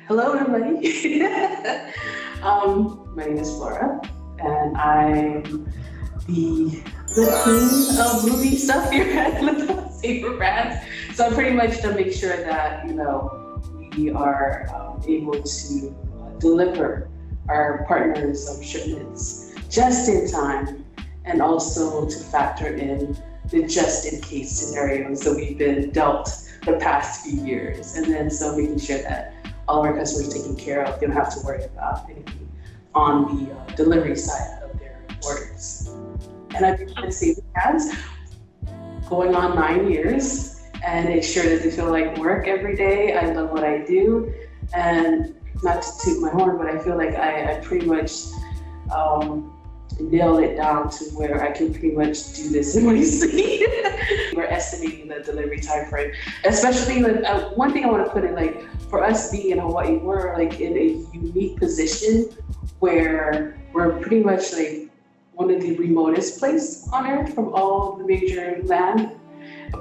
Hello, everybody. My name is Flora, and I'm the queen of movie stuff here at Savor Brands. So I'm pretty much to make sure that we are able to deliver our partners of shipments just in time, and also to factor in the just in case scenarios that we've been dealt the past few years, and then so making sure that all of our customers are taken care of. They don't have to worry about anything on the delivery side of their orders. And I've been at Savor Brands going on 9 years, and it sure doesn't feel like work every day. I love what I do, and not to toot my horn, but I feel like I pretty much nail it down to where I can pretty much do this in my sleep. We're estimating the delivery time frame, especially one thing I want to put in, for us being in Hawaii, we're in a unique position where we're pretty much one of the remotest places on earth from all the major land.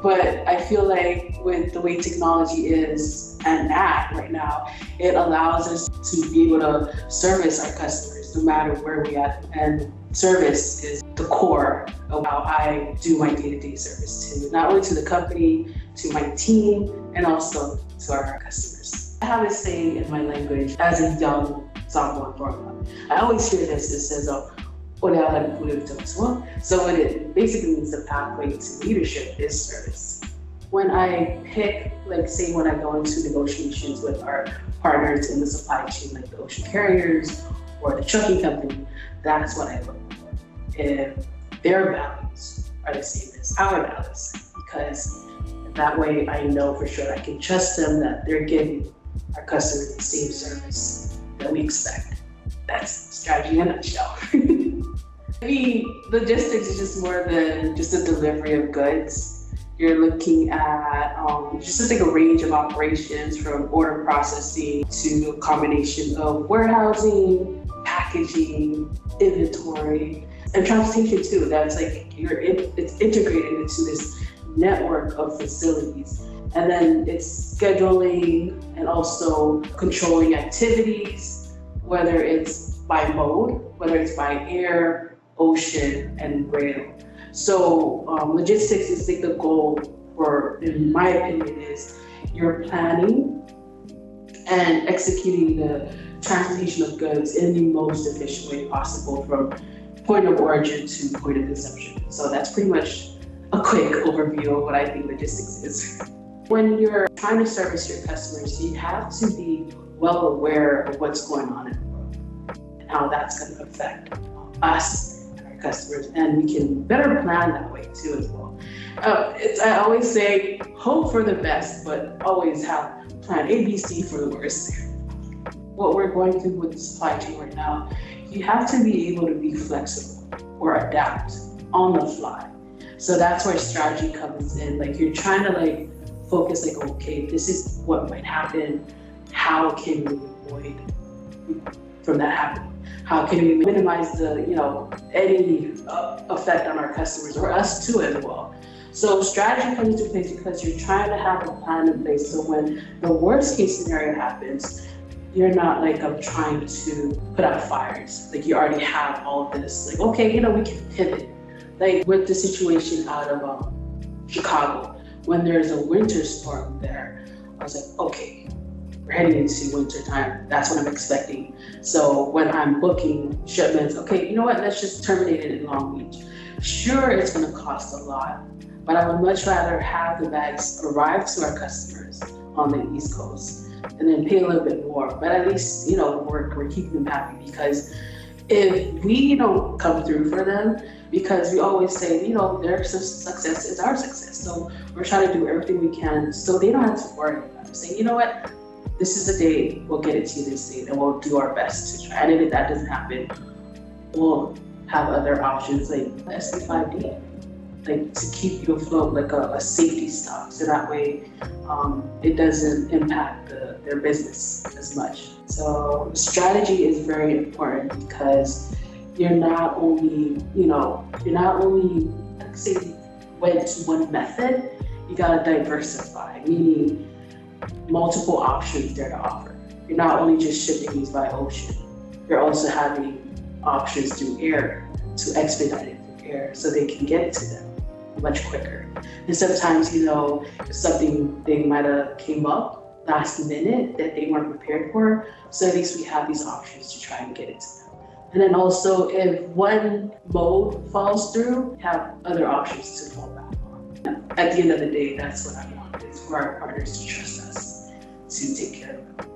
But I feel like with the way technology is and at right now, it allows us to be able to service our customers no matter where we at. And service is the core of how I do my day-to-day service to not only to the company, to my team, and also to our customers. I have a saying in my language as a young sophomore growing up. I always hear this. It says, so what it basically means, the pathway to leadership is service. When I pick, say when I go into negotiations with our partners in the supply chain, like the ocean carriers or the trucking company, that's what I look for. If their values are the same as our values, because that way I know for sure I can trust them that they're giving our customers the same service that we expect. That's strategy in a nutshell. Logistics is just more than just a delivery of goods. You're looking at just a range of operations, from order processing to a combination of warehousing, packaging, inventory, and transportation too. That's it's integrated into this network of facilities. And then it's scheduling and also controlling activities, whether it's by mode, whether it's by air, ocean, and rail. So logistics is the goal for, in my opinion, is you're planning and executing the transportation of goods in the most efficient way possible from point of origin to point of consumption. So that's pretty much a quick overview of what I think logistics is. When you're trying to service your customers, you have to be well aware of what's going on in the world and how that's going to affect us, customers, and we can better plan that way too as well. I always say hope for the best, but always have plan A, B, C for the worst. What we're going through with the supply chain right now, you have to be able to be flexible or adapt on the fly. So that's where strategy comes in. You're trying to focus okay, this is what might happen. How can we avoid from that happening? How can we minimize the, any effect on our customers or us too as well? So strategy comes into place because you're trying to have a plan in place. So when the worst case scenario happens, you're not I'm trying to put out fires. You already have all of this. Okay, we can pivot. With the situation out of Chicago, when there's a winter storm there, I was okay, we're heading into winter time. That's what I'm expecting. So when I'm booking shipments, okay, you know what? Let's just terminate it in Long Beach. Sure, it's going to cost a lot, but I would much rather have the bags arrive to our customers on the East Coast and then pay a little bit more. But at least, we're keeping them happy, because if we don't come through for them, because we always say, their success is our success. So we're trying to do everything we can so they don't have to worry about it. Say, you know what? This is the day, we'll get it to you this day, and we'll do our best to try. And if that doesn't happen, we'll have other options like SD5D, to keep you afloat, a safety stock. So that way it doesn't impact their business as much. So strategy is very important, because you're not only say went to one method, you gotta diversify, meaning multiple options there to offer. you're not only just shipping these by ocean, you're also having options through air to expedite it through air so they can get to them much quicker. And sometimes, if something big might have came up last minute that they weren't prepared for, so at least we have these options to try and get it to them. And then also, if one mode falls through, have other options to fall back on. At the end of the day, that's what I want, is for our partners to trust us to take care of them.